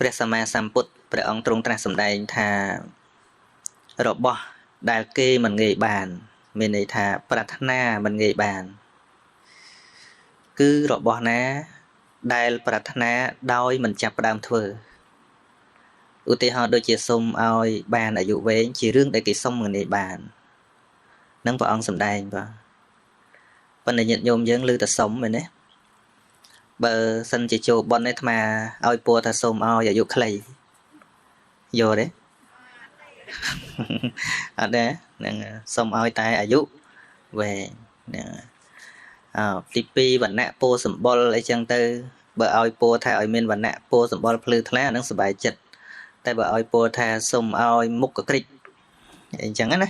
ព្រះសម្មាសម្ពុទ្ធព្រះអង្គទ្រង់ត្រាស់សម្ដែងថារបស់ដែលគេមិនងាយបានមានន័យថាប្រាថ្នាមិនងាយបានគឺរបស់ណាដែលប្រាថ្នាដោយមិនចាប់ផ្ដើមធ្វើឧទាហរណ៍ដូចជាសុំឲ្យបានអាយុវែងជារឿងដែលគេសុំមិនងាយបាននឹងព្រះអង្គសម្ដែងបាទប៉ុន្តែញាតិញោមយើងឮតែសុំមែនទេបើសិនជាចូលប៉ុននេះអាត្មាឲ្យពរថាសូមឲ្យអាយុខ្លីយកទេអត់ទេហ្នឹងសូមឲ្យតែអាយុវែងហ្នឹងទី2វណ្ណៈពោសម្បុរអីចឹងទៅបើឲ្យពរថាឲ្យមានវណ្ណៈពោសម្បុរភ្លឺថ្លាហ្នឹងសុបាយចិត្តតែបើឲ្យពរថាសូមឲ្យមុខកក្រិចអីចឹងណា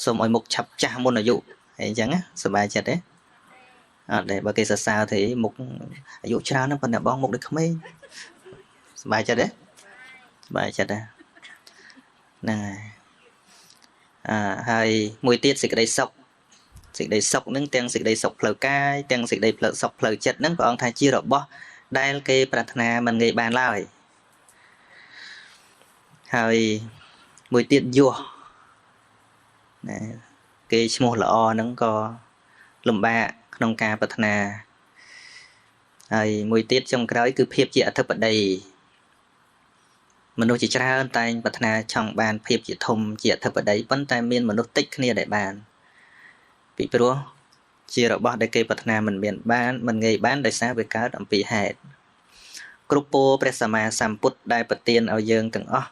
សូមឲ្យមុខឆាប់ចាស់មុនអាយុអីចឹងណាសុបាយចិត្តទេអត់ទេបើគេសរសើរទេមុខអាយុច្រើនហ្នឹងប៉ុន្តែបងមុខដូចក្មេងសុបាយចិត្តទេសុបាយចិត្តទេហ្នឹងហើយមួយទៀតសេចក្តីសុខហ្នឹងទាំងសេចក្តីសុខផ្លូវកាយទាំងសេចក្តីសុខផ្លូវចិត្តហ្នឹងព្រះអង្គថាជារបស់ដែលគេប្រាថ្នាមិនងាយបានឡើយហើយមួយទៀតយោណាគេឈ្មោះល្អហ្នឹងក៏លំបាកក្នុងការប្រាថ្នាហើយមួយទៀតចុងក្រោយគឺភាពជាអធិបតីមនុស្សជាច្រើនតែងប្រាថ្នាចង់បានភាពជាធំជាអធិបតីប៉ុន្តែមានមនុស្សតិចគ្នាដែលបានពីព្រោះជារបស់ដែលគេប្រាថ្នាមិនមានបានមិនងាយបានដោយសារវាកើតអំពីហេតុគ្រប់ពរព្រះសម្មាសម្ពុទ្ធដែលប្រទានឲ្យយើងទាំងអស់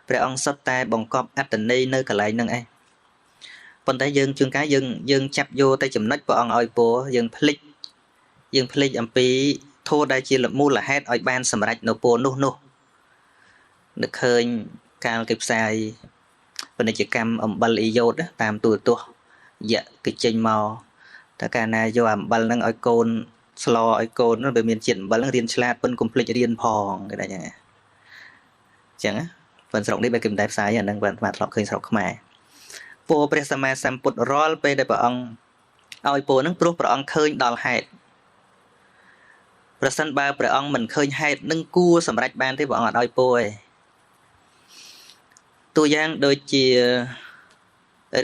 ព្រះអង្គសុទ្ធតែបង្កប់អត្តន័យនៅកន្លែងហ្នឹងឯងប៉ុន្តែយើងជួនកាលយើងចាប់យកតែចំណុចព្រះអង្គឲ្យពរយើងភ្លេចអំពីធម៌ដែលជាមូលហេតុឲ្យបានសម្រេចនៅពរនោះនឹកឃើញកាលគេផ្សាយពាណិជ្ជកម្មអំបិលអ៊ីយ៉ូតតាមទូរទស្សន៍យៈគេចេញមកតែកាលណាយកអំបិលហ្នឹងឲ្យកូនស្លឲ្យកូនវាមានជាតិអំបិលហ្នឹងរៀនឆ្លាតប៉ុនកុំភ្លេចរៀនផងគេថាអញ្ចឹងប៉ុន្តែស្រុកនេះបើគេមិនដែលផ្សាយអាហ្នឹងបើអាត្មាធ្លាប់ឃើញស្រុកខ្មែរពរព្រះសម្មាសម្ពុទ្ធរាល់ពេលដែលព្រះអង្គឲ្យពរហ្នឹងព្រោះព្រះអង្គឃើញដល់ហេតុប្រសិនបើព្រះអង្គមិនឃើញហេតុនឹងគួរសម្រេចបានទេព្រះអង្គអត់ឲ្យពរទេតួយ៉ាងដូចជា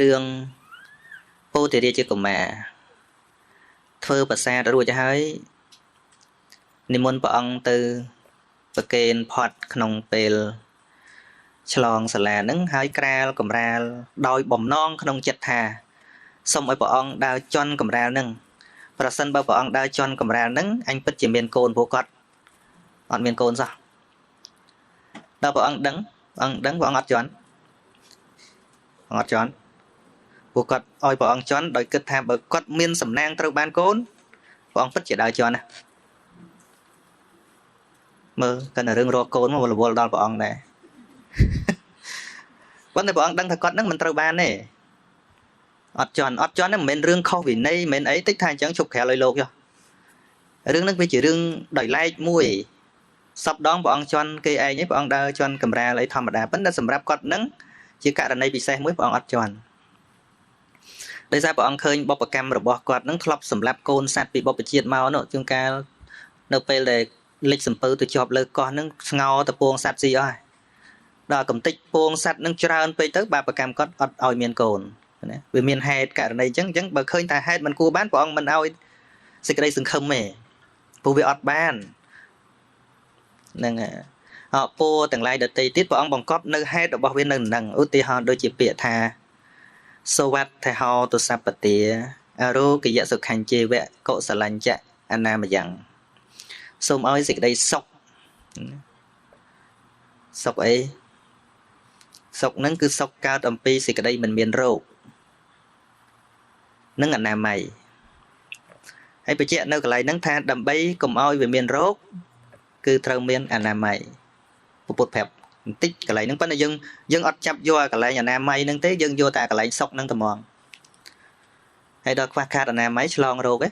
រឿងពោធិរាជកុមារធ្វើប្រាសាទរួចហើយនិមន្តព្រះអង្គទៅប្រគេនផាត់ក្នុងពេលឆ្លងសាលាហ្នឹងហើយក្រាលកំរាលដោយបំណងក្នុងចិត្តថាសូមឲ្យព្រះអង្គដើរជន់កំរាលហ្នឹងប្រសិនបើព្រះអង្គដើរជន់កំរាលហ្នឹងអញពិតជាមានកូនព្រោះគាត់អត់មានកូនសោះដល់ព្រះអង្គដឹងព្រះអង្គអត់ជន់ពួកគាត់ឲ្យព្រះអង្គជន់ដោយគិតថាបើគាត់មានសំណាងត្រូវបានកូនព្រះអង្គពិតជាដើរជន់ណាមើលកាន់តែរឿងរកកូនមករវល់ដល់ព្រះអង្គដែរប៉ុន្តែព្រះអង្គដឹងថាគាត់នឹងមិនត្រូវបានទេអត់ជន់ហ្នឹងមិនមែនរឿងខុសវិន័យមិនមែនអីតិចថាអញ្ចឹងឈប់ក្រៅឲ្យលោកចុះរឿងហ្នឹងវាជារឿងដោយឡែកមួយសពដងព្រះអង្គជន់គេឯងព្រះអង្គដើរជន់កំរាលអីធម្មតាប៉ុន្តែសម្រាប់គាត់នឹងជាករណីពិសេសមួយព្រះអង្គអត់ជន់ដោយសារព្រះអង្គឃើញបុព្វកម្មរបស់គាត់នឹងធ្លាប់សម្លាប់កូនសត្វពីបុព្វជាតិមកនោះជួនកាលនៅពេលដែលលិចសំពៅទៅជាប់លើកោះនឹងស្ងោទៅពងសត្វស៊ីអស់ដល់កំតិចពងសត្វនឹងច្រើនពេកទៅបាបកម្មគាត់អត់ឲ្យមានកូនណាវាមានហេតុករណីអញ្ចឹងបើឃើញថាហេតុមិនគួរបានព្រះអង្គមិនឲ្យសេចក្តីសង្ឃឹមទេព្រោះវាអត់បានហ្នឹងពរទាំងឡាយដទៃទៀតព្រះអង្គបង្កប់នៅហេតុរបស់វានៅនឹងឧទាហរណ៍ដូចជាពាក្យថាសវត្ថហោទសពទាអរោគយសុខញ្ជេវៈកុសលញ្ចៈអនាមយ៉ាងសូមឲ្យសេចក្តីសុខអីសុខហ្នឹងគឺសុខកើតអំពីសេចក្តីមិនមានរោគនឹងអនាម័យហើយបញ្ជាក់នៅកន្លែងហ្នឹងថាដើម្បីកុំឲ្យវាមានរោគគឺត្រូវមានអនាម័យពុទ្ធប្រាប់បន្តិចកន្លែងហ្នឹងប៉ុន្តែយើងអត់ចាប់យកកន្លែងអនាម័យហ្នឹងទេយើងយកតែកន្លែងសុខហ្នឹងតែហ្មងហើយដល់ខ្វះខាតអនាម័យឆ្លងរោគឯង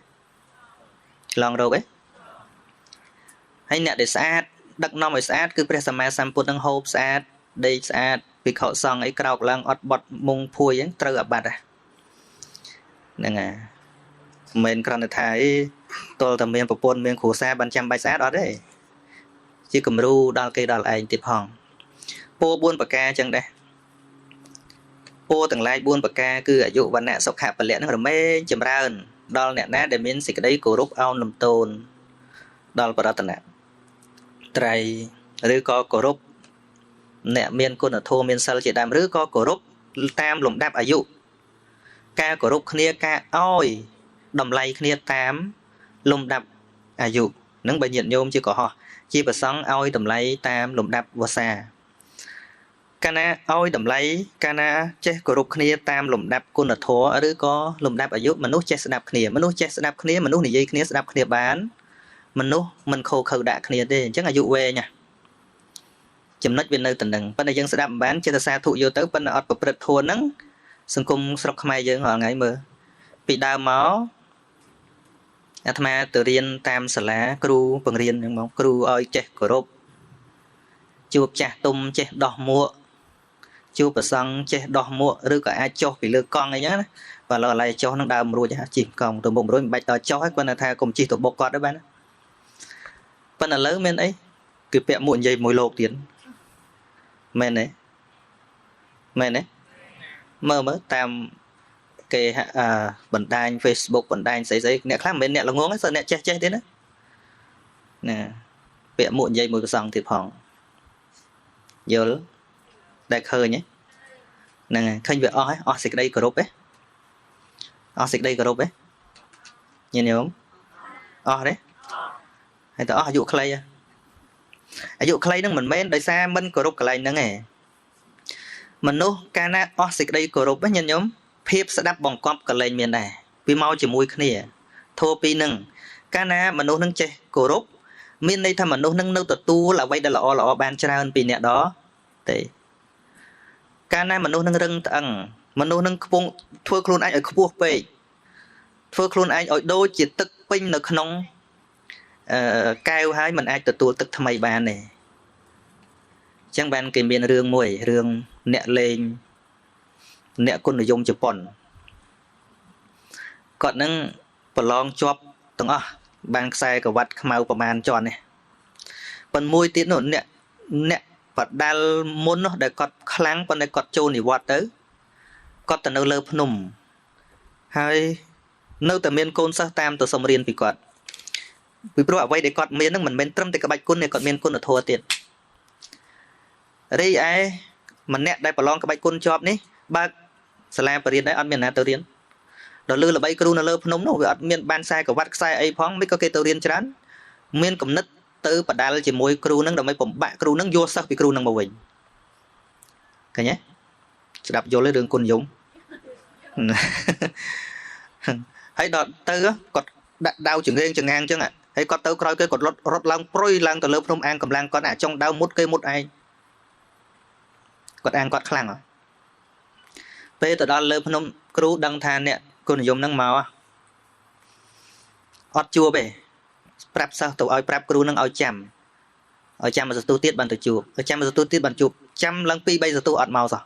ហើយអ្នកដែលស្អាតដឹកនាំឲ្យស្អាតគឺព្រះសម្មាសម្ពុទ្ធនឹងហូបស្អាតដេកស្អាតភិក្ខុសង្ឃអីក្រោកឡើងអត់បត់មុងភួយហ្នឹងត្រូវអាបត្តិហ្នឹងហើយមិនមែនគ្រាន់តែថាអីតលតែមានប្រពន្ធមានគ្រួសារបានចាំបាច់ស្អាតអត់ទេ ជាគំរូដល់គេដល់ឯងទៀតផងពោ4ប្រការចឹងដែរពោទាំងឡាយ4ប្រការគឺអាយុវណ្ណៈសុខៈពលៈនឹងរមែងចម្រើនដល់អ្នកណាដែលមានសេចក្តីគោរពអោនលំទោនដល់បរតនត្រ័យឬក៏គោរពអ្នកមានគុណធម៌មានសិលជាដើមឬក៏គោរពតាមលំដាប់អាយុការគោរពគ្នាការឲ្យតម្លៃគ្នាតាមលំដាប់អាយុនឹងបើញាតិញោមជាកុហកជាប្រសង់ឲ្យតម្លៃតាមលំដាប់វស្សាកាលណាឲ្យតម្លៃកាលណាចេះគោរពគ្នាតាមលំដាប់គុណធម៌ឬក៏លំដាប់អាយុមនុស្សចេះស្ដាប់គ្នាមនុស្សចេះស្ដាប់គ្នាមនុស្សនិយាយគ្នាស្ដាប់គ្នាបានមនុស្សមិនខូខើដាក់គ្នាទេអញ្ចឹងអាយុវែងណាចំណុចវានៅតែនឹងប៉ុន្តែយើងស្ដាប់មិនបានចេះតែសាធុយកទៅប៉ុន្តែអត់ប្រព្រឹត្តធម៌ហ្នឹងសង្គមស្រុកខ្មែរយើងរាល់ថ្ងៃមើលពីដើមមកអាត្មាទៅរៀនតាមសាលាគ្រូបង្រៀនហ្នឹងមកគ្រូឲ្យចេះគោរពជួបចាស់ទុំចេះដោះមួកជួបប្រសង់ចេះដោះមួកឬក៏អាចចុះពីលើកង់អីចឹងណាបើឡើយចុះនឹងដើមរួចជិះកង់ទៅមុខរួចមិនបាច់ដល់ចុះហើយគាត់ថាកុំជិះទៅបុកគាត់ទេបានប៉ុន្តែឥឡូវមានអីគឺពាក់មួកនិយាយមួយលោកទៀតមែនទេមែនទេមើលតាមគេបណ្ដាញ Facebook បណ្ដាញស្អីអ្នកខ្លះមិនមែនអ្នកល្ងងទេសិនអ្នកចេះទៀតណាពាក់មួកនិយាយមួយប្រសងទៀតផងយល់ដែលឃើញហ្នឹងហើយឃើញវាអស់សេចក្តីគោរពអស់សេចក្តីគោរពញាតិញោមអស់ទេហើយតើអស់អាយុខ្លីអាយុខ្លីហ្នឹងមិនមែនដោយសារមិនគោរពកន្លែងហ្នឹងទេមនុស្សកាលណាអស់សេចក្តីគោរពញាតិញោមភាពស្ដាប់បង្កប់ក៏លែងមានដែរវាមកជាមួយគ្នាធោះពីនឹងកាលណាមនុស្សនឹងចេះគោរពមានន័យថាមនុស្សនឹងនៅទទួលអ្វីដែលល្អបានច្រើនពីអ្នកដទេកាលណាមនុស្សនឹងរឹងត្អឹងមនុស្សនឹងខ្ពងធ្វើខ្លួនឯងឲ្យខ្ពស់ពេកធ្វើខ្លួនឯងឲ្យដូចជាទឹកពេញនៅក្នុងកែវហើយมันអាចទទួលទឹកថ្មីបានទេអញ្ចឹងបានគេមានរឿងមួយរឿងអ្នកលេងអ្នកគុណនិយមជប៉ុនគាត់នឹងប្រឡងជាប់ទាំងអស់បានខ្សែក្រវ៉ាត់ខ្មៅប្រមាណជាន់នេះប៉ុន្តែមួយទៀតនោះអ្នកបដាល់មុននោះដែលគាត់ខ្លាំងប៉ុន្តែគាត់ចូលនិវត្តទៅគាត់ទៅនៅលើភ្នំហើយនៅតែមានកូនសិស្សតាមទៅសុំរៀនពីគាត់ពីព្រោះអ្វីដែលគាត់មាននឹងមិនមែនត្រឹមតែក្បាច់គុណទេគាត់មានគុណធម៌ទៀតរីឯម្នាក់ដែលប្រឡងក្បាច់គុណជាប់នេះបើកសាលាបរិញ្ញាបត្រអត់មានណាទៅរៀនដល់លើល្បីគ្រូនៅលើភ្នំនោះវាអត់មានបានខ្សែក្រវ៉ាត់ខ្សែអីផងមិនក៏គេទៅរៀនច្រើនមានគំនិតទៅបដាល់ជាមួយគ្រូនឹងដើម្បីបំបាក់គ្រូនឹងយកសិស្សពីគ្រូនឹងមកវិញឃើញទេស្ដាប់យល់ទេរឿងគុណនិយមហើយដល់ទៅគាត់ដាក់ដាវចង្រេងចងាងអញ្ចឹងហើយគាត់ទៅក្រោយគេគាត់រត់ឡើងព្រុយឡើងទៅលើភ្នំអាងកម្លាំងគាត់អាចុងដាវមុតគេមុតឯងគាត់អាងគាត់ខ្លាំងពេលទៅដល់លើភ្នំគ្រូដឹងថាអ្នកគុណនិយមនឹងមកអត់ជួបទេប្រាប់សិស្សទៅឲ្យប្រាប់គ្រូនឹងឲ្យចាំមួយសន្ទុះទៀតបានទៅជួបចាំមួយសន្ទុះទៀតបានជួបចាំឡើង2 3សន្ទុះអត់មកសោះ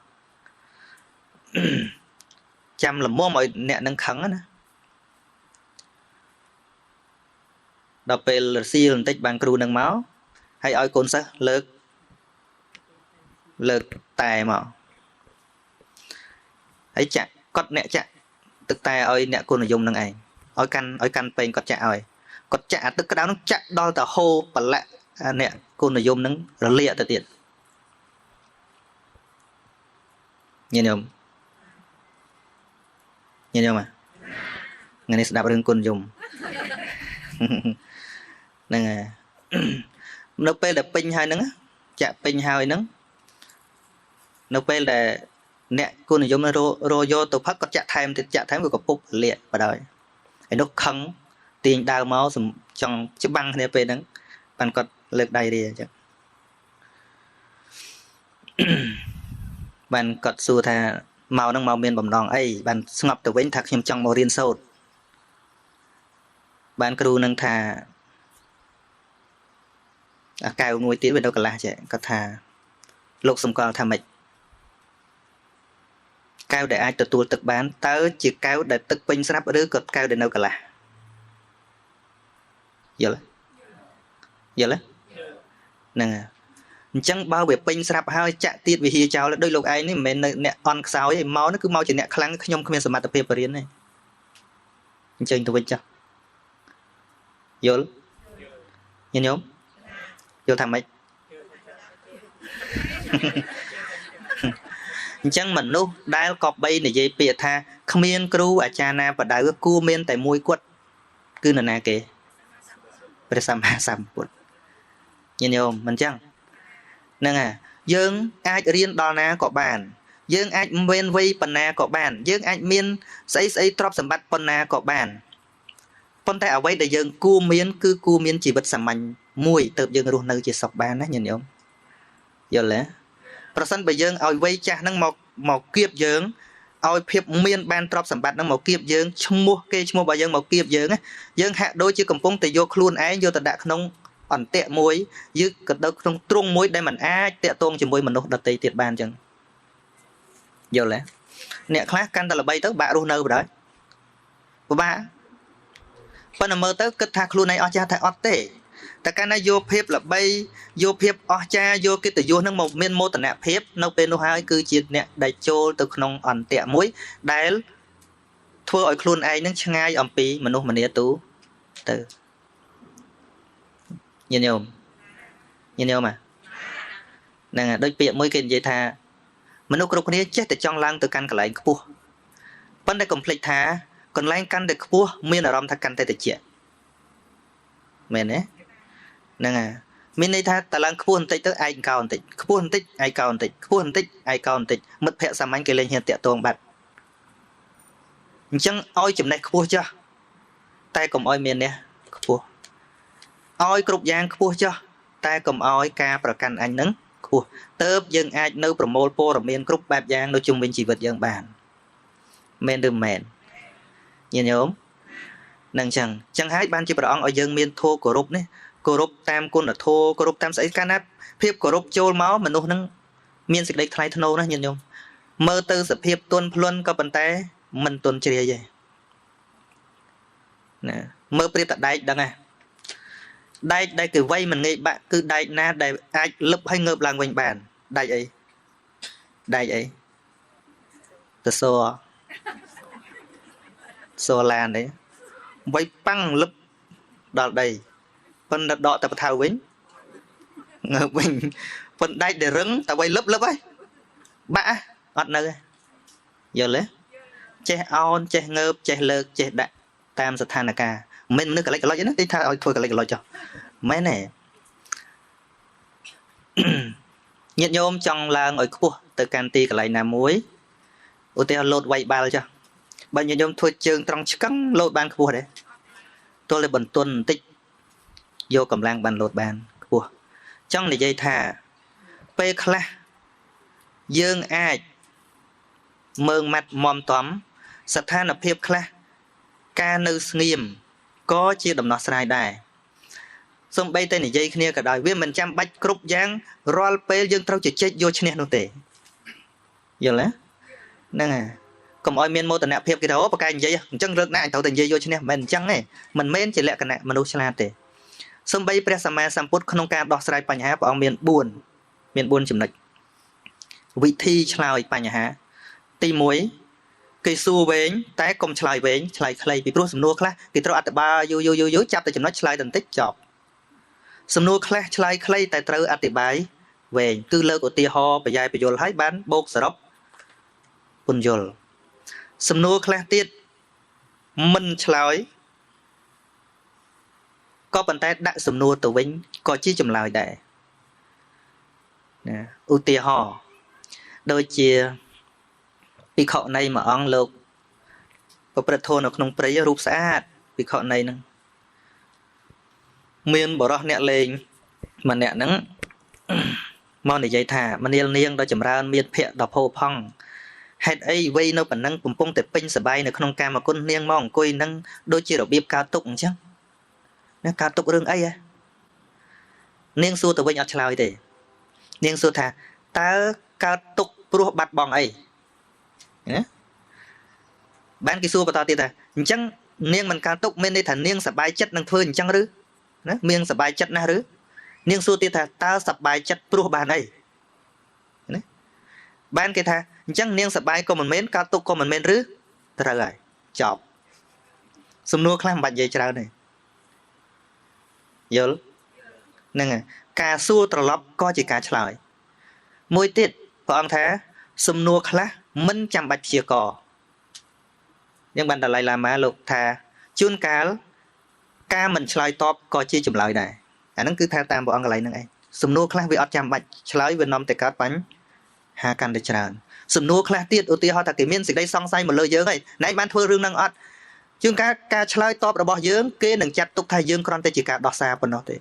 ចាំល្មមឲ្យអ្នកនឹងខឹងណាដល់ពេលរសៀលបន្តិចបានគ្រូនឹងមកហើយឲ្យកូនសិស្សលើកតែមកហើយចាក់គាត់អ្នកចាក់ទឹកតែឲ្យអ្នកគុណនិយមនឹងឯងឲ្យកាន់ពេងគាត់ចាក់ឲ្យគាត់ចាក់អាទឹកក្តៅនឹងចាក់ដល់ទៅហូរប្រឡាក់អ្នកគុណនិយមនឹងរលាកទៅទៀតញញឹមថ្ងៃនេះស្ដាប់រឿងគុណនិយមហ្នឹងហើយនៅពេលដែលពេញហើយហ្នឹងចាក់ពេញហើយហ្នឹងនៅពេលដែលអ្នកគុណនិយមរយកទៅផឹកគាត់ចាក់ថែមវាក៏ពុបលាកបដ ாய் ហើយនោះខឹងទាញដើរមកចង់ច្បាំងគ្នាពេលហ្នឹងបានគាត់លើកដៃរៀអញ្ចឹងបានគាត់សួរថាមកហ្នឹងមកមានបំណងអីបានស្ងប់ទៅវិញថាខ្ញុំចង់មករៀនសូត្របានគ្រូនឹងថាអាកែវមួយទៀតវានៅកន្លះចេះគាត់ថាលោកសម្គាល់ថាម៉េចកែវដែលអាចទទួលទឹកបានតើជាកែវដែលទឹកពេញស្រាប់ឬក៏កែវដែលនៅកន្លះយល់ទេ nè chẳng bao việc pin sạp hai chạ tiết vì hi chào là đôi lúc ấy này mình nè on sao ấy máu nó cứ mau chỉ nè khăng cái nhom không sờ mặt tập phê bền này chơi tụi mình chắc vô nhìn nhóm vô thằng mấy chẳng mình luôn đai cọp bay này dây bịa tha không yên kêu à cha na và đại cua miên tại môi quất cứ nè kì bây giờ sắm quất nhìn nhóm mình chẳng nè à dương ai riêng đo na có bàn dương ai miên vây phần na có bàn dương ai miên xây trọp sầm bát phần na có bàn phần tay ở đây để dương cua miên chỉ vật sầm mạnh mùi tự dương luôn nơi chỉ sọc bàn á nhìn nhóm giờ lẽประសិនបើយើងឲ្យវ័យចាស់ហ្នឹងមកគៀបយើងឲ្យភាពមានបានទ្រព្យសម្បត្តិហ្នឹងមកគៀបយើងឈ្មោះគេឈ្មោះរបស់យើងមកគៀបយើងយើងហាក់ដូចជាកំពុងតែយកខ្លួនឯងយកទៅដាក់ក្នុងអន្ទាក់មួយយើងក៏ទៅក្នុងទ្រង់មួយដែលមិនអាចតាក់ទងជាមួយមនុស្សដទៃទៀតបានអញ្ចឹងយល់ទេអ្នកខ្លះកាន់តែល្បីទៅបាក់រស់នៅបណ្ដោយពិបាកប៉ុន្តែមើលទៅគិតថាខ្លួនឯងអស់ចាស់តែអត់ទេតែកាលណាយកភាពល្បីយកភាពអស្ចារ្យយកកិត្តិយសនឹងមកមានមោទនភាពនៅពេលនោះហើយគឺជាអ្នកដែលចូលទៅក្នុងអន្ទាក់មួយដែលធ្វើឲ្យខ្លួនឯងនឹងឆ្ងាយអំពីមនុស្សម្នាទូទៅញញោមហ្នឹងហើយដូចពាក្យមួយគេនិយាយថាមនុស្សគ្រប់គ្នាចេះតែចង់ឡើងទៅកាន់កន្លែងខ្ពស់ប៉ុន្តែកុំភ្លេចថាកន្លែងកាន់តែខ្ពស់មានអារម្មណ៍ថាកាន់តែតិចមែនទេហ្នឹងហើយមានន័យថាតឡើងខ្ពស់បន្តិចទៅឯងកោបន្តិចខ្ពស់បន្តិចឯងកោបន្តិចខ្ពស់បន្តិចឯងកោបន្តិចមិត្តភ័ក្តិសាមញ្ញគេលេងហ៊ានតាក់ទងបាត់អញ្ចឹងឲ្យចំណេះខ្ពស់ចាស់តែកុំឲ្យមាននេះខ្ពស់ឲ្យគ្រប់យ៉ាងខ្ពស់ចាស់តែកុំឲ្យការប្រកាន់អញនឹងខ្ពស់ទៅយើងអាចនៅប្រមូលព័ត៌មានគ្រប់បែបយ៉ាងនៅជុំវិញជីវិតយើងបានមែនឬមែនញាតិញោមនឹងអញ្ចឹងហើយបានជាព្រះអង្គឲ្យយើងមានធម៌គោរពនេះគោរពតាមគុណធម៌គោរពតាមស្អីកាលណាភាពគោរពចូលមកមនុស្សនឹងមានសេចក្តីថ្លៃថ្នូរណាញាតិញោមមើលទៅសភាពទន់ភ្លន់ក៏ប៉ុន្តែមិនទន់ជ្រាយទេណាមើលប្រៀបតែដែកដឹងហ៎ដែកដែលគេវៃមិនងាយបាក់គឺដែកណាដែលអាចលឹបឲ្យងើបឡើងវិញបានដែកអីទៅសួរឡានទេវៃប៉ាំងលឹបដល់ដីប៉ុន្តែដកតែបថៅវិញងើបវិញប៉ុន្តែដែកដែលរឹងតែវៃលឹបហើយបាក់អត់នៅយល់ទេចេះអោនចេះងើបចេះលើកចេះដាក់តាមស្ថានភាពមិនមនុស្សកលិចកលុចណាគេថាឲ្យធ្វើកលិចកលុចចុះមែនទេញាតិញោមចង់ឡើងឲ្យខ្ពស់ទៅកាន់ទីកន្លែងណាមួយឧទាហរណ៍លោតវៃបាល់ចុះបើញាតិញោមធ្វើជើងត្រង់ឆ្កឹងលោតបានខ្ពស់ទេទល់តែបន្ទន់បន្តិចយកកម្លាំងបានលោតបានខ្ពស់ចង់និយាយថាពេលខ្លះយើងអាចមើងម៉ាត់មមតំស្ថានភាពខ្លះការនៅស្ងៀមក៏ជាដំណោះស្រាយដែរសូម្បីតែនិយាយគ្នាក៏ដោយវាមិនចាំបាច់គ្រប់យ៉ាងរាល់ពេលយើងត្រូវជជែកយកឈ្នះនោះទេយល់ទេហ្នឹងហើយកុំឲ្យមានមោទនភាពគេថាអូបកែនិយាយអញ្ចឹងរឹកណាស់អញត្រូវតែនិយាយយកឈ្នះមិនអញ្ចឹងទេមិនមែនជាលក្ខណៈមនុស្សឆ្លាតទេសូម្បីព្រះសម្មាសម្ពុទ្ធក្នុងការដោះស្រាយបញ្ហាព្រះអង្គមាន4ចំណុចវិធីឆ្លើយបញ្ហាទី1គេសួរវែងតែកុំឆ្លើយវែងឆ្លើយខ្លីពីព្រោះសំណួរខ្លះគេត្រូវអត្ថបទយូរចាប់តែចំណុចឆ្លើយតែបន្តិចចប់សំណួរខ្លះឆ្លើយខ្លីតែត្រូវអธิบายវែងគឺលើកឧទាហរណ៍បញ្ញាបញ្យលឲ្យបានបូកសរុបពន្យល់សំណួរខ្លះទៀតមិនឆ្លើយក៏ប៉ុន្តែដាក់សំណួរទៅវិញក៏ជាចម្លើយដែរណាឧទាហរណ៍ដូចជាភិក្ខុណីមួយអង្គលោកប្រព្រឹត្តធម៌នៅក្នុងព្រៃរូបស្អាតភិក្ខុណីហ្នឹងមានបរិសអ្នកលេងម្នាក់ហ្នឹងមកនិយាយថាមនាលនាងដ៏ចម្រើនមានភ័ក្រដ៏ផូរផង់ហេតុអីវ័យនៅប៉ុណ្ណឹងកំពុងតែពេញសបាយនៅក្នុងកាមគុណនាងមកអង្គុយនឹងដូចជារបៀបកើតទុកអញ្ចឹងណាកើតទុករឿងអីហ៎នាងសួរទៅវិញអត់ឆ្លើយទេនាងសួរថាតើកើតទុកព្រោះបាត់បង់អីណាបានគេសួរបន្តទៀតថាអញ្ចឹងនាងមិនកើតទុកមានន័យថានាងសប្បាយចិត្តនឹងធ្វើអញ្ចឹងឬណានាងសប្បាយចិត្តណាស់ឬ នាងសួរទៀតថាតើសប្បាយចិត្តព្រោះបានអីណាបានគេថាអញ្ចឹងនាងសប្បាយក៏មិនមែនកើតទុកក៏មិនមែនឬត្រូវហើយចប់សំណួរខ្លះមិនបាច់និយាយច្រើនទេយល់ហ្នឹងហើយការសួរត្រឡប់ក៏ជាការឆ្លើយមួយទៀតព្រះអង្គថាសំណួរខ្លះមិនចាំបាច់ព្យាករយ៉ាងបានដលៃឡាម៉ាលោកថាជួនកាលការមិនឆ្លើយតបក៏ជាចម្លើយដែរអាហ្នឹងគឺថាតាមព្រះអង្គកន្លែងហ្នឹងឯងសំណួរខ្លះវាអត់ចាំបាច់ឆ្លើយវានាំតែកើតបញ្ហាកាន់តែច្រើនសំណួរខ្លះទៀតឧទាហរណ៍ថាគេមានសេចក្តីសង្ស័យមកលើយើងហើយណែបានធ្វើរឿងហ្នឹងអត់ជួនកាលការឆ្លើយតបរបស់យើងគេនឹងចាត់ទុកថាយើងគ្រាន់តែជាការដោះសារប៉ុណ្ណោះទេ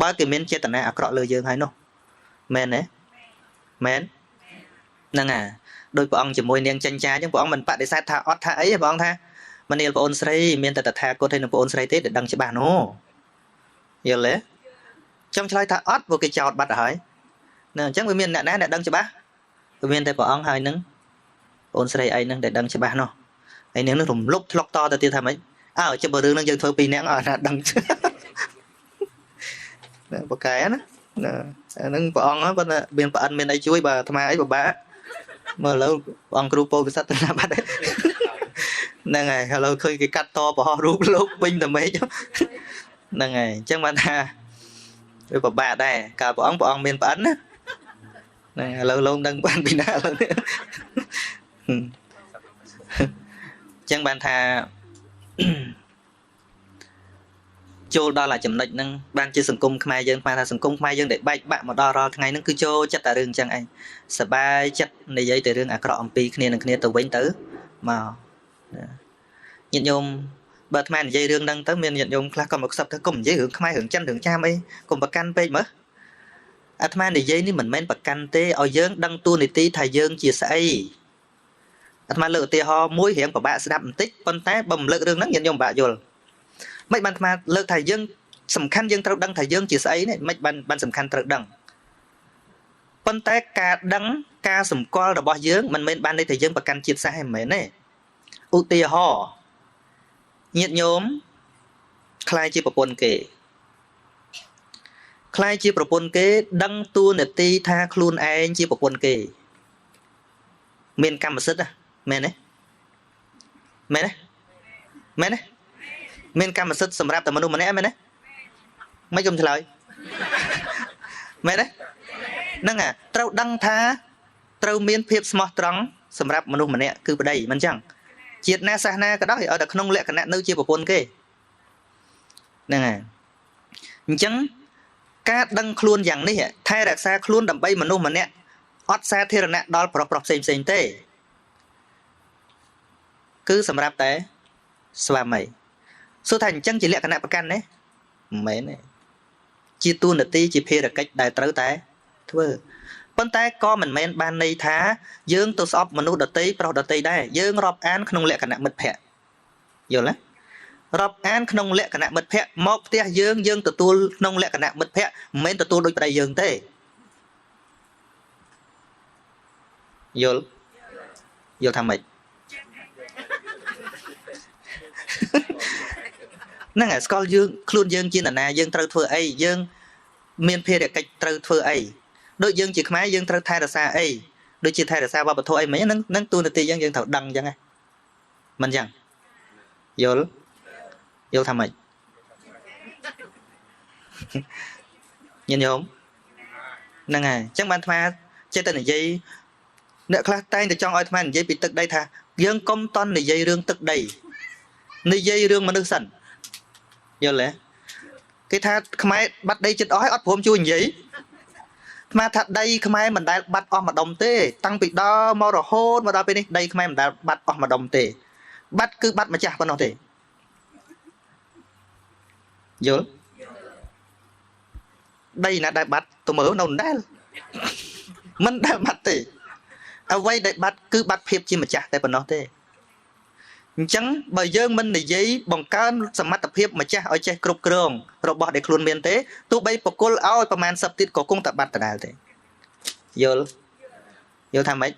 បើគេមានចេតនាអាក្រក់លើយើងហើយនោះមែនទេមែនហ្នឹងហើយដោយព្រះអង្គជាមួយនាងចិញ្ចាអញ្ចឹងព្រះអង្គមិនបដិសេធថាអត់ថាអីព្រះអង្គថាមនាលប្អូនស្រីមានតែតថាគតហើយនឹងប្អូនស្រីទេដែលដឹងច្បាស់នោះយល់ទេខ្ញុំឆ្លើយថាអត់ព្រោះគេចោតបាត់ទៅហើយនៅអញ្ចឹងវាមានអ្នកណាដែលដឹងច្បាស់វាមានតែព្រះអង្គហើយនឹងប្អូនស្រីអីហ្នឹងដែលដឹងច្បាស់នោះហើយនាងនឹងរំលឹកធ្លុកតទៅទៀតថាម៉េចអើជិះបើរឿងហ្នឹងយើងធ្វើពីរនាក់អត់ណាដឹងបកកែណាអាហ្នឹងព្រះអង្គគាត់មានប្រអិនមានអីជួយបើអាត្មាអីពិបាកមើលឥឡូវព្រះអង្គគ្រូពោធិសត្វណាបាត់ហ្នឹងហើយឥឡូវឃើញគេកាត់តប្រហោះរូបលោកវិញតែម៉េចហ្នឹងហើយអញ្ចឹងបានថាវាពិបាកដែរកាលព្រះអង្គមានប្រអិនណាហ្នឹងឥឡូវលោកដឹងបានពីណាឥឡូវនេះអញ្ចឹងបានថាចូលដល់អាចំណុចហ្នឹងបានជាសង្គមខ្មែរយើងថាសង្គមខ្មែរយើងដែលបែកបាក់មកដល់រាល់ថ្ងៃហ្នឹងគឺចូលចិត្តតែរឿងអញ្ចឹងឯងសบายចិត្តនិយាយតែរឿងអាក្រក់អំពីគ្នានឹងគ្នាទៅវិញទៅមកញាតិញោមបើអាត្មានិយាយរឿងហ្នឹងទៅមានញាតិញោមខ្លះក៏មកខ្សឹបថាកុំនិយាយរឿងខ្មែររឿងចិនរឿងចាមអីកុំប្រកាន់ពេកមើលអាត្មានិយាយនេះមិនមែនប្រកាន់ទេឲ្យយើងដឹងតួនាទីថាយើងជាស្អីអាត្មាលើកឧទាហរណ៍មួយរៀងពិបាកស្ដាប់បន្តិចប៉ុន្តែបើមិនលើករឿងហ្នឹងញាតិញោមពិបាកយល់មិនបានអាត្មាលើកថាយើងសំខាន់យើងត្រូវដឹងថាយើងជាស្អីនេះមិនបានសំខាន់ត្រូវដឹងប៉ុន្តែការដឹងការសម្គាល់របស់យើងមិនមែនបានន័យថាយើងប្រកាន់ជាតិសាសន៍ឯងមិនមែនទេឧទាហរណ៍ញាតិញោមខ្លាយជាប្រពន្ធគេខ្លាយជាប្រពន្ធគេដឹងតួនាទីថាខ្លួនឯងជាប្រពន្ធគេមានកម្មសិទ្ធិមែនទេមែនទេមែនទេមានកម្មសិទ្ធិសម្រាប់តែមនុស្សម្នាក់មែនទេមិនខ្ញុំឆ្លើយមែនទេហ្នឹងត្រូវដឹងថាត្រូវមានភាពស្មោះត្រង់សម្រាប់មនុស្សម្នាក់គឺប្តីមិនអញ្ចឹងជាតិណាសាសនាក៏ដោយឲ្យតែក្នុងលក្ខណៈនៅជាប្រពន្ធគេហ្នឹងហើយអញ្ចឹងការដឹងខ្លួនយ៉ាងនេះថែរក្សាខ្លួនដើម្បីមនុស្សម្នាក់អត់សាធារណៈដល់ប្រុសផ្សេងទេគឺសម្រាប់តែស្វាមីសួរថាអញ្ចឹងជាលក្ខណៈប្រកាន់ទេមិនមែនទេជាតួនាទីជាភារកិច្ចដែលត្រូវតែធ្វើប៉ុន្តែក៏មិនមែនបានន័យថាយើងទៅស្អប់មនុស្សដតីប្រុសដតីដែរយើងរាប់អានក្នុងលក្ខណៈមិត្តភក្តិយល់ទេរាប់អានក្នុងលក្ខណៈមិត្តភក្តិមកផ្ទះយើងទទួលក្នុងលក្ខណៈមិត្តភក្តិមិនមែនទទួលដោយប្តីយើងទេយល់ថាម៉េចហ្នឹងហើយស្គាល់យើងខ្លួនយើងជានរណាយើងត្រូវធ្វើអីយើងមានភារកិច្ចត្រូវធ្វើអីដូចយើងជាខ្មែរយើងត្រូវថែរក្សាអីដូចជាថែរក្សាវប្បធម៌អីមិញហ្នឹងតួនាទីយើងត្រូវដឹងអញ្ចឹងហ៎មិនអញ្ចឹងយល់ថាម៉េចញាតិញោមហ្នឹងហើយអញ្ចឹងបានអាត្មាចេះតែនិយាយអ្នកខ្លះតែងតែចង់ឲ្យអាត្មានិយាយពីទឹកដីថាយើងកុំតន់និយាយរឿងទឹកដីនិយាយរឿងមនុស្សសិនយល់ទេគេថាខ្មែរបាត់ដីចិត្តអស់ហើយអត់ព្រមជួយនិយាយអាត្មាថាដីខ្មែរមិនដែលបាត់អស់ម្ដុំទេតាំងពីដល់មករហូតមកដល់ពេលនេះដីខ្មែរមិនដែលបាត់អស់ម្ដុំទេបាត់គឺបាត់ម្ចាស់ប៉ុណ្ណោះទេយល់ដីណាដែលបាត់ទៅមើលនៅដែលមិនដែលបាត់ទេអ្វីដែលបាត់គឺបាត់ភាពជាម្ចាស់តែប៉ុណ្ណោះទេអញ្ចឹងបើយើងមិននិយាយបង្កើនសមត្ថភាពម្ចាស់ឲ្យចេះគ្រប់គ្រងរបស់ដែលខ្លួនមានទេទោះបីបកគលឲ្យប្រមាណ10ទៀតក៏គង់តែបាត់ដដែលទេយល់ថាម៉េច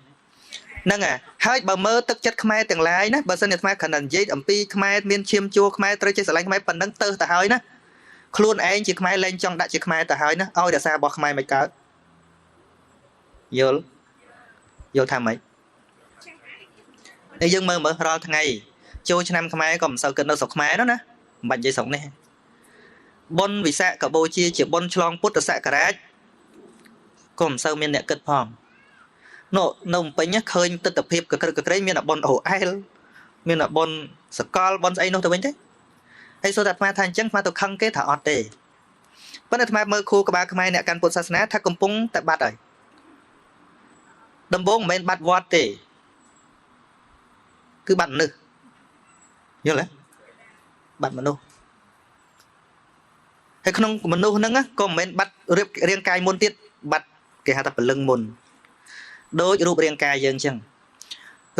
ហ្នឹងហើយបើមើលទឹកចិត្តខ្មែរទាំងឡាយណាបើសិនជាខ្មែរគ្រាន់តែនិយាយអំពីខ្មែរមានឈាមជួរខ្មែរត្រូវចេះស្រឡាញ់ខ្មែរប៉ុណ្ណឹងទៅហើយណា ខ្លួនឯងជាខ្មែរលែងចង់ដាក់ជាខ្មែរទៅហើយណាឲ្យរសាររបស់ខ្មែរមិនកើតយល់ថាម៉េចតែយើងមើលរាល់ថ្ងៃចូលឆ្នាំខ្មែរក៏មិនសូវគិតនៅស្រុកខ្មែរនោះណាមិនបាច់និយាយស្រុកនេះបុណ្យវិសាខបូជាបុណ្យឆ្លងពុទ្ធសករាជក៏មិនសូវមានអ្នកគិតផងនៅភ្នំពេញឃើញទស្សនភាពកក្រឹកកក្រែងមានតែបុណ្យអូអែលមានតែបុណ្យសកលបុណ្យស្អីនោះទៅវិញទេហើយសូត្រអាត្មាថាអញ្ចឹងអាត្មាទៅខឹងគេថាអត់ទេប៉ុន្តែអាត្មាមើលគ្រូក្បាលខ្មែរអ្នកកាន់ពុទ្ធសាសនាថាកំពុងតែបាត់ហើយដំបូងមិនមែនបាត់វត្តទេគឺបាត់មនុស្សយល់ទេបាត់មនុស្សហើយក្នុងមនុស្សហ្នឹងក៏មិនមែនបាត់រៀបរាងកាយមុនទៀតបាត់គេហៅថាពលឹងមុនដូចរូបរាងកាយយើងអញ្ចឹង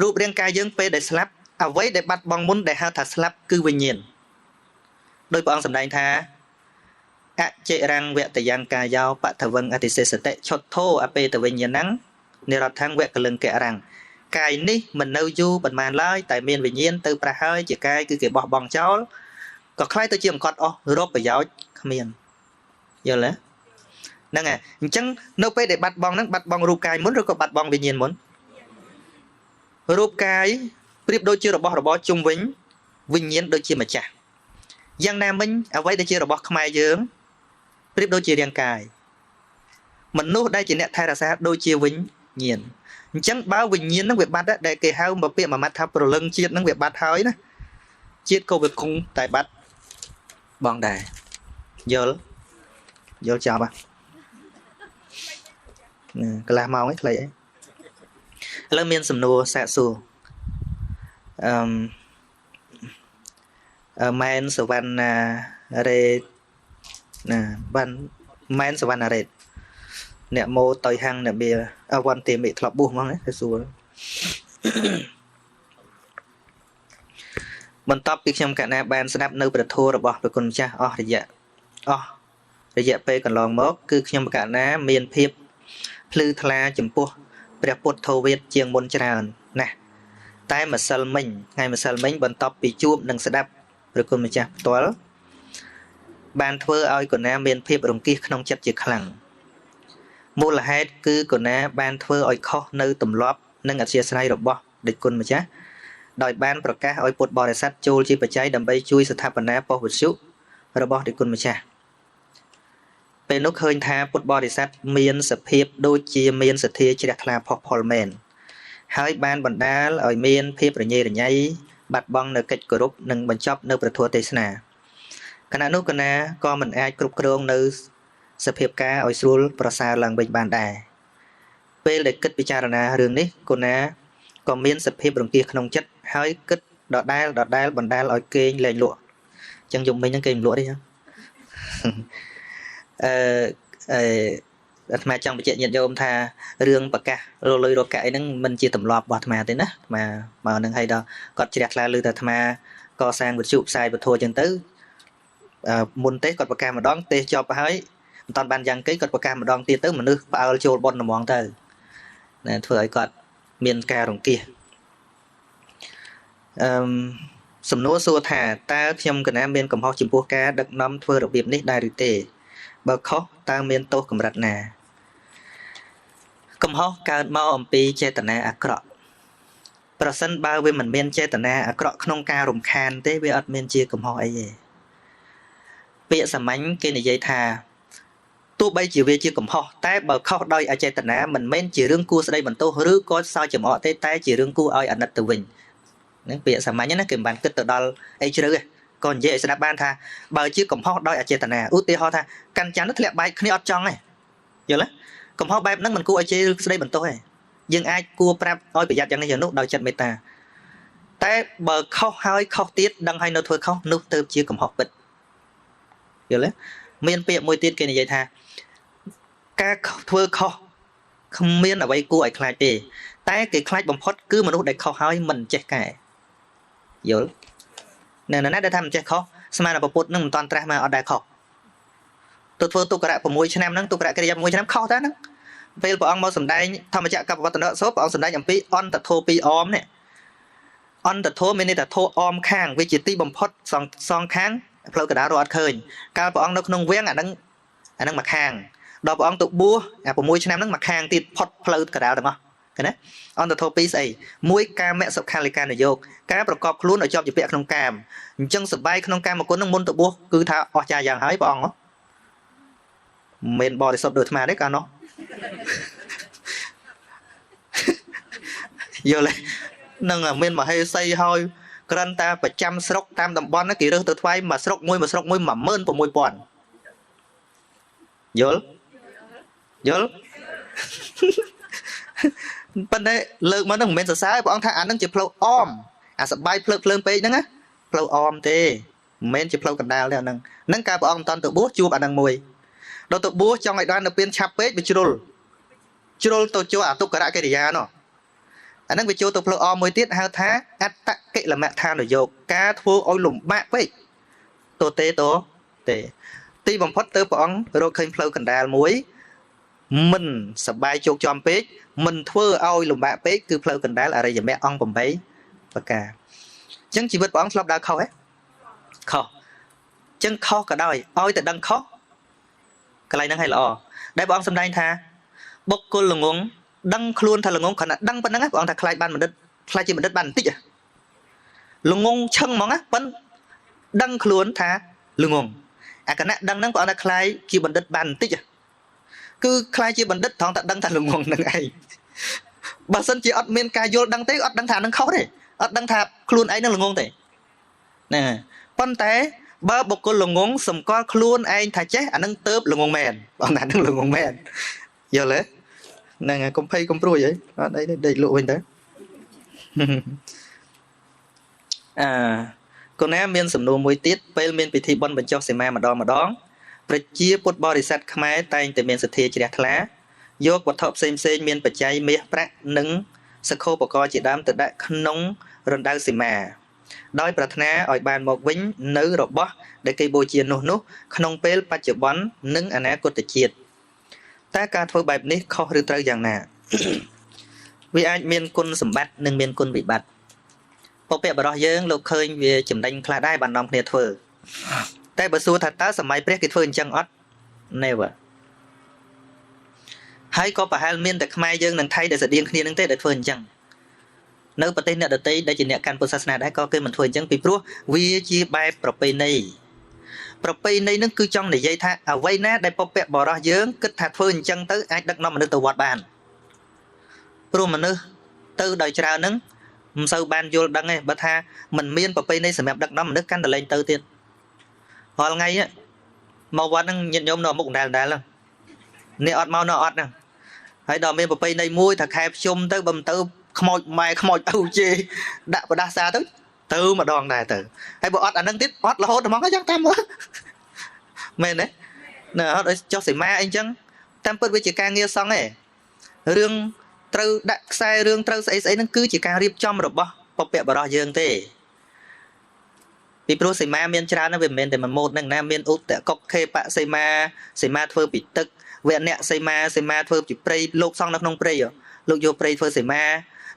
រូបរាងកាយយើងពេលដែលស្លាប់អ្វីដែលបាត់បង់មុនដែលហៅថាស្លាប់គឺវិញ្ញាណដោយព្រះអង្គសម្ដែងថាអចិរੰវតយ៉ាងកាយោបថវឹងអតិសេសតិឆុតធោអបេតវិញ្ញាណੰនិរដ្ឋังវកលឹងកៈរੰកាយនេះមិននៅយូរប៉ុន្មានឡើយតែមានវិញ្ញាណទៅប្រះហើយជាកាយគឺគេបោះបង់ចោលក៏ខ្លាយទៅជាអង្កត់អស់រកប្រយោជន៍គ្មានយល់ទេហ្នឹងហើយអញ្ចឹងនៅពេលដែលបាត់បង់ហ្នឹងបាត់បង់រូបកាយមុនឬក៏បាត់បង់វិញ្ញាណមុនរូបកាយប្រៀបដូចជារបស់របរជុំវិញវិញ្ញាណដូចជាម្ចាស់យ៉ាងណាមិញអ្វីដែលជារបស់ខ្មែរយើងប្រៀបដូចជារាងកាយមនុស្សដែលជាអ្នកថែរក្សាដូចជាវិញ្ញាណអញ្ចឹងបើវិញ្ញាណហ្នឹងវាបាត់ដែលគេហៅមកពាក្យមួយម៉ាត់ថាប្រលឹងជាតិហ្នឹងវាបាត់ហើយណាជាតិក៏វាគង់តែបាត់បងដែរយល់ចាប់ហ៎កន្លះម៉ោងឯងខ្លីអីឥឡូវមានសំណួរសាកសួរម៉ែនសវណ្ណារ៉េណាបានម៉ែនសវណ្ណារ៉េអ្នកម៉ូតយហាំងអ្នកបៀអវន្តិមិធ្លាប់បួសហ្មងណាសួរបន្ទាប់ពីខ្ញុំកណាបានស្ដាប់នៅព្រះធម៌របស់ព្រះគុណម្ចាស់អស់រយៈពេលកន្លងមកគឺខ្ញុំកណាមានភាពភ្លឺថ្លាចំពោះព្រះពុទ្ធោវាទជាងមុនច្រើនណាស់តែម្សិលមិញថ្ងៃម្សិលមិញបន្ទាប់ពីជួបនិងស្ដាប់ព្រះគុណម្ចាស់ផ្ទាល់បានធ្វើឲ្យកណាមានភាពរង្គៀសក្នុងចិត្តជាខ្លាំងមូលហេតុគឺកណាបានធ្វើឲ្យខុសនៅទម្លាប់និងអធ្យាស្រ័យរបស់ដេចគុណម្ចាស់ដោយបានប្រកាសឲ្យពុទ្ធបរិស័ទចូលជាបច្ច័យដើម្បីជួយស្ថាបនាប៉ុស្តិ៍វិទ្យុរបស់ដេចគុណម្ចាស់ពេលនោះឃើញថាពុទ្ធបរិស័ទមានសភាពដូចជាមានសទ្ធាជ្រះថ្លាផុសផុលមែនហើយបានបណ្ដាលឲ្យមានភាពរញ៉េរញ៉ៃបាត់បង់នៅកិច្ចគោរពនិងបញ្ចប់នៅព្រះធម៌ទេសនាគណៈនោះគណៈក៏មិនអាចគ្រប់គ្រងនៅសភាពការឲ្យស្រួលប្រសើរឡើងវិញបានដែរពេលដែលគិតពិចារណារឿងនេះគណៈក៏មានសភាពរង្គៀសក្នុងចិត្តហើយគិតដដែលបណ្ដាលឲ្យគេងលែងលក់អញ្ចឹងយំមិញហ្នឹងគេមិនលក់ទេអាត្មាចង់បញ្ជាក់ញាតិញោមថារឿងប្រកាសរលុយរកកាក់អីហ្នឹងមិនជាទម្លាប់របស់អាត្មាទេណាអាត្មាមកនឹងឲ្យដល់គាត់ជ្រះថ្លាលើតែអាត្មាកសាងវិទ្យុផ្សាយពធអញ្ចឹងទៅមុនទេគាត់ប្រកាសម្ដងទេចប់ហើយមិនតាន់បានយ៉ាងគេគាត់ប្រកាសម្ដងទៀតទៅមនុស្សផ្អើលចូលប៉ុនហ្មងទៅណាធ្វើឲ្យគាត់មានការរង្គៀសសំណួរសួរថាតើខ្ញុំកណាមានកំហុសចំពោះការដឹកនាំធ្វើរបៀបនេះដែរឬទេបើខុសតើមានទោសកម្រិតណាកំហុសកើតមកអំពីចេតនាអាក្រក់ប្រសិនបើវាមិនមានចេតនាអាក្រក់ក្នុងការរំខានទេវាអត់មានជាកំហុសអីទេពាក្យសាមញ្ញគេនិយាយថាទោះបីជាវាជាកំហុសតែបើខុសដោយអចេតនាមិនមែនជារឿងគួរស្ដីបន្ទោសឬក៏សើចចំអកទេតែជារឿងគួរឲ្យអាណិតទៅវិញហ្នឹងពាក្យសាមញ្ញណាគេមិនបានគិតទៅដល់អីជ្រៅទេក៏និយាយឲ្យស្ដាប់បានថាបើជាកំហុសដោយអចេតនាឧទាហរណ៍ថាកាន់ច័ន្ទធ្លាក់បែកគ្នាអត់ចង់ទេយល់ទេកំហុសបែបហ្នឹងមិនគួរឲ្យជេរឬស្ដីបន្ទោសទេយើងអាចគួរប្រាប់ឲ្យប្រយ័ត្នយ៉ាងនេះយ៉ាងនោះដោយចិត្តមេត្តាតែបើខុសហើយខុសទៀតដឹងហើយនៅធ្វើខុសនោះទៅជាកំហុសពិតយល់ទេមានពាក្យមួយទៀតគេនិយាយថាការធ្វើខុសគ្មានអ្វីគួរឲ្យខ្លាចទេតែគេខ្លាចបំផុតគឺមនុស្សដែលខុសហើយមិនចេះកែយល់នៅណាដែលថាមិនចេះខុសស្មានតែពុទ្ធនឹងមិនតាន់ត្រាស់មកអត់ដែលខុសទៅធ្វើទុក្ករៈ6ឆ្នាំហ្នឹងទុក្ករៈកិរិយា6ឆ្នាំខុសតើហ្នឹងពេលព្រះអង្គមកសម្ដែងធម្មចក្រកបវត្តនសោព្រះអង្គសម្ដែងអំពីអន្តធោពីរអមនេះអន្តធោមានន័យថាធោអមខាងវាជាទីបំផុតសងខាង ផ្លូវកណ្ដាលរត់ឃើញកាលព្រះអង្គនៅក្នុងវាំងអាហ្នឹងមកខាងដល់ព្រះអង្គទៅបួសអា6ឆ្នាំហ្នឹងមកខាងទៀតផុតផ្លូវកណ្ដាលទាំងអស់ឃើញទេអន្តរធម៌2ស្អីមួយកាមសុខាលិកានយោគការប្រកបខ្លួនឲ្យជាប់ជាពាក់ក្នុងកាមអញ្ចឹងសបាយក្នុងកាមគុណហ្នឹងមុនទៅបួសគឺថាអស្ចារ្យយ៉ាងហើយព្រះអង្គមិនមែនបរិសុទ្ធដូចអាត្មាទេកាលនោះយល់ទេនឹងមានមហេសីហើយគ្រាន់តែប្រចាំស្រុកតាមតំបន់គេរើសទៅថ្វាយមួយស្រុកមួយ16000យល់ប៉ុន្តែលើកមកហ្នឹងមិនមែនសរសើរព្រះអង្គថាអាហ្នឹងជាផ្លូវអមអាសបាយភ្លើងពេកហ្នឹងណាផ្លូវអមទេមិនមែនជាផ្លូវកណ្ដាលទេអាហ្នឹងការព្រះអង្គមិនតាន់ទៅបួសជួបអាហ្នឹងមួយដល់ទៅបួសចង់ឲ្យបានទៅពៀនឆាប់ពេកវាជ្រុលទៅចូលអតុក្ករកិរិយានោះអាហ្នឹងវាចូលទៅផ្លូវអមមួយទៀតហៅថាអត្តកិលមដ្ឋានយោគការធ្វើឲ្យលំបាកពេកទេទីបំផុតទៅព្រះអង្គរកឃើញផ្លូវកណ្ដាលមួយមិនសបាយជោគជាំពេកមិនធ្វើឲ្យលំបាកពេកគឺផ្លូវកណ្ដាលអរិយមគ្គអង្គ8ប្រការអញ្ចឹងជីវិតព្រះអង្គធ្លាប់ដើរខុសហ៎ខុសអញ្ចឹងខុសក៏ដោយឲ្យតែដឹងខុសកន្លែងហ្នឹងឲ្យល្អដែលព្រះអង្គសម្ដែងថាបុគ្គលល្ងងដឹងខ្លួនថាល្ងងគ្រាន់តែដឹងប៉ុណ្្នឹងព្រះអង្គថាខ្លាចបានបណ្ឌិតខ្លាចជាបណ្ឌិតបានបន្តិចល្ងងឈឹងហ្មងប៉ុន្តែដឹងខ្លួនថាល្ងងអាគណៈដឹងហ្នឹងព្រះអង្គថាខ្លាចជាបណ្ឌិតបានបន្តិចគឺខ្លាចជាបណ្ឌិតត្រង់តែដឹងថាល្ងងហ្នឹងឯងបើសិនជាអត់មានការយល់ដឹងទេអត់ដឹងថានឹងខុសទេអត់ដឹងថាខ្លួនឯងនឹងល្ងងទេណាប៉ុន្តែបើបុគ្គលល្ងងសម្គាល់ខ្លួនឯងថាចេះអានឹងទៅល្ងងមែនបងថានឹងល្ងងមែនយល់ទេហ្នឹងហើយកុំភ័យកុំព្រួយហីអត់អីទេដេកលក់វិញទៅកូនណាមានសំណួរមួយទៀតពេលមានពិធីបុណ្យបញ្ចុះសីមាម្ដងប្រជាពុទ្ធបរិស័ទខ្មែរតែងតែមានសទ្ធាជ្រះថ្លាយកវត្ថុផ្សេងមានបច្ច័យមាសប្រាក់និងសក្ខោបករណ៍ជាដើមទៅដាក់ក្នុងរណ្ដៅសីមាដោយប្រាថ្នាឲ្យបានមកវិញនៅរបស់ដែលគេបូជានោះក្នុងពេលបច្ចុប្បន្ននិងអនាគតជាតិតែការធ្វើបែបនេះខុសឬត្រូវយ៉ាងណា វាអាចមានគុណសម្បត្តិនិងមានគុណវិបត្តិពពកបរោះយើងលោកឃើញវាចំណេញខ្លះដែរបាននាំគ្នាធ្វើតែបើសួរថាតើសម័យព្រះគេធ្វើអញ្ចឹងអត់ never ហើយក៏ប្រហែលមានតែខ្មែរយើងនិងថៃដែលស្តៀងគ្នានឹងទេដែលធ្វើអញ្ចឹងនៅប្រទេសអ្នកដទៃដែលជាអ្នកកាន់ពុទ្ធសាសនាដែរក៏គេមិនធ្វើអញ្ចឹងពីព្រោះវាជាបែបប្រពៃណីនឹងគឺចង់និយាយថាអ្វីណាដែលពពកបរោះយើងគិតថាធ្វើអញ្ចឹងទៅអាចដឹកនាំមនុស្សទៅវត្តបានព្រោះមនុស្សទៅដោយច្រើនហ្នឹងមិនសូវបានយល់ដឹងទេបើថាมันមានប្រពៃណីសម្រាប់ដឹកនាំមនុស្សកាន់តែលែងទៅទៀតរាល់ថ្ងៃមកវត្តហ្នឹងញាតិញោមនៅមុខដដែលហ្នឹងនេះអត់មកនៅអត់ហ្នឹងហើយដល់មានប្រពៃណីមួយថាខែភ្ជុំទៅបើមិនទៅខ្មោចម៉ែខ្មោចឪជេដាក់បដាសាទៅម្ដងដែរទៅហើយបើអត់អាហ្នឹងទៀតអត់រហូតហ្មងយ៉ាងតាមមើលមែនទេណែអត់ឲ្យចុះសីមាអីចឹងតាមពិតវាជាការងារសង្ឃឯងរឿងត្រូវដាក់ខ្សែរឿងត្រូវស្អីហ្នឹងគឺជាការរៀបចំរបស់ពពកបរោះយើងទេពីព្រោះសីមាមានច្រើនណាស់វាមិនមែនតែមួយម៉ូតហ្នឹងណាមានឧតកុកខេបសីមាធ្វើពីទឹកវគ្គសីមាធ្វើពីព្រៃលោកសង់នៅក្នុងព្រៃលោកយកព្រៃធ្វើសីមា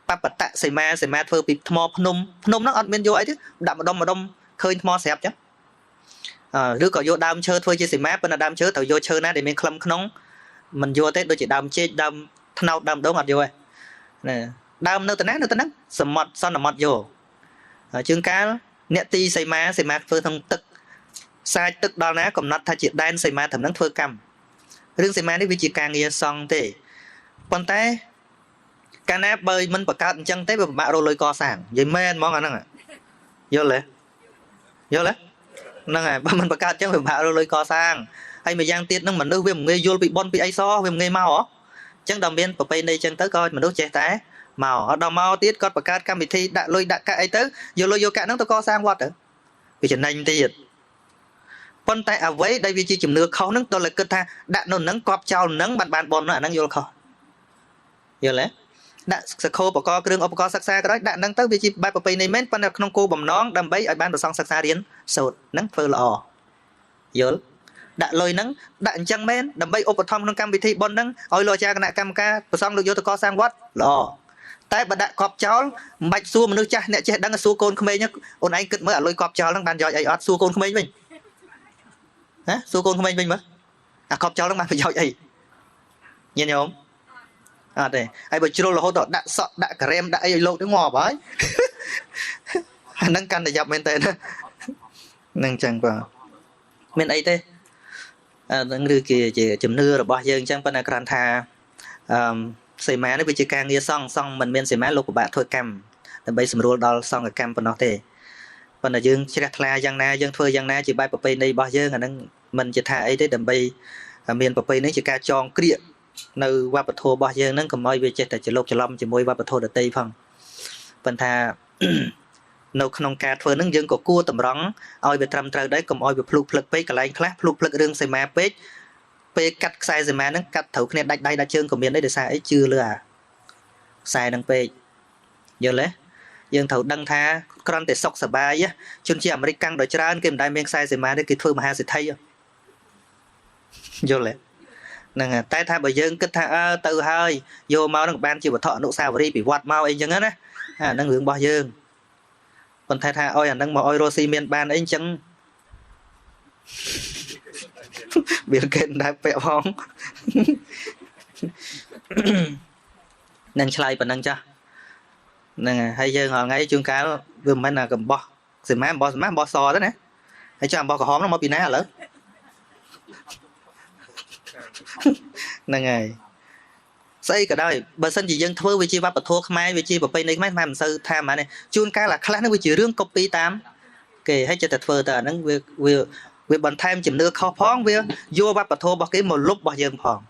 បបតៈសីមាធ្វើពីថ្មភ្នំហ្នឹងអត់មានយកអីទេដាក់ម្ដុំឃើញថ្មស្រាប់ចឹងឬក៏យកដើមឈើធ្វើជាសីមាប៉ុន្តែដើមឈើត្រូវយកឈើណាដែលមានក្លឹមក្នុងមិនយកទេដូចជាដើមចេកដើមថ្នោតដើមដូងអត់យកទេណាដើមនៅទៅណាសមុទ្រសន្មត់យកជើងកាលអ្នកទីសីមាធ្វើក្នុងទឹកសាច់ទឹកដល់ណាកំណត់ថាជាដែនសីមាត្រឹមហ្នឹងធ្វើកម្មរឿងសីមានេះវាជាការងារសង្ឃទេប៉ុន្តែកាលណាបើមិនបង្កើតអញ្ចឹងទេវាពិបាករកលុយកសាងនិយាយមែនហ្មងអាហ្នឹងយល់ទេហ្នឹងហើយបើមិនបង្កើតអញ្ចឹងវាពិបាករកលុយកសាងហើយមួយយ៉ាងទៀតហ្នឹងមនុស្សវាមិនងាយយល់ពីប៉ុនពីអីសវាមិនងាយមកហ៎អញ្ចឹងដល់មានប្រពៃណីអញ្ចឹងទៅក៏មនុស្សចេះតែមកដល់មកទៀតគាត់បង្កើតកម្មវិធីដាក់លុយដាក់កាក់អីទៅយកលុយយកកាក់ហ្នឹងទៅកសាងវត្តទៅវាចំណេញទៀតប៉ុន្តែអ្វីដែលវាជាជំនឿខុសហ្នឹងដល់តែគិតថាដាក់នៅហ្នឹងកប់ចោលហ្នឹងបានបនអាហ្នឹងយល់ខុសយល់ទេដាក់សក្ខោបកគ្រឿងឧបករណ៍សិក្សាក៏ដោយដាក់ហ្នឹងទៅវាជាបែបប្រពៃណីមែនប៉ុន្តែក្នុងគោលបំណងដើម្បីឲ្យបានប្រសងសិក្សារៀនសូត្រហ្នឹងធ្វើល្អយល់ដាក់លុយហ្នឹងដាក់អញ្ចឹងមែនដើម្បីឧបត្ថម្ភក្នុងកម្មវិធីបុណ្យហ្នឹងឲ្យលោកអាចារ្យគណៈកម្មការប្រសងលោកយកទៅកសាងវត្តល្អតែបើដាក់កប់ចោលមិនបាច់សួរមនុស្សចាស់អ្នកចេះដឹងសួរកូនក្មេងអូនឯងគិតមើលអាលុយកប់ចោលហ្នឹងបានយកអីអត់សួរកូនក្មេងវិញ hả số con không anh mà à khóc cháu lắm mà phải giỏi ấy nhìn nhớ không à đây ai bởi chưa là hốt đó đã sợ đã cả em đã ấy lâu tới ngò bởi nâng căn để dập bên tên nâng chẳng vào bên ấy thế nâng đưa kìa chỉ chùm nưa rồi bỏ dương chẳng bên là gran tha xây má nó bị chỉ càng nghe xong xong mình bên xây má lúc của bạn thôi cam để bây giờ đó xong cái cam bên nó thế bên là dương chỉ đặt la giang na dương phơi giang na chỉ bay bập bên đây bỏ dương là nâng mình chỉ thả ấy thế đầm bây miền bập bên nó chỉ ca tròn kia nơi qua bờ thô bỏ dương nâng cầm môi về chết tại chỉ lục chỉ lâm chỉ môi qua bờ thô để tây phong bên tha nấu không cá phơi nâng dương có cua tầm rắn oi về trầm trời đấy cầm oi về plug plug pe cả lại khác plug plug riêng xây má pe cắt sai xây má nâng cắt thấu cái này đai đa chương của miền đấy để sai ấy chưa lừa à sai nâng pe giờ lấy dương thấu đăng tha con để sọc sờ bài á chun chi American đội trán kiếm đại miền sai xây má đấy kỹ thuật mà hai sẽ thay giờ lấy nè tay tha bởi dương kết tha từ hơi vô mau nâng ban chịu thọ nụ sao đi bị quạt mau ấy chẳng á nâng hướng bao dương còn thay tha ôi nâng mà ôi rosi miền ban ấy chẳng biển kênh đã bẹo hóng nâng slide và nâng cho nè hay dương họ ngay chương cá vừa mới là cầm bo rồi má bo so đó nè hay cho bo có hóm nó mới bị ná lỡ nè ngày xây cả đời bờ sân chỉ dân thưa vị trí bắp thua mai vị trí bắp này mấy làm sư tham mà này chun cá là khác nó vị trí riêng copy tám kể hay cho thật phơ tờ nó việc bản tham chìm nước khó phóng việc vô bắp thua bao cái một lúc bao giờ phòng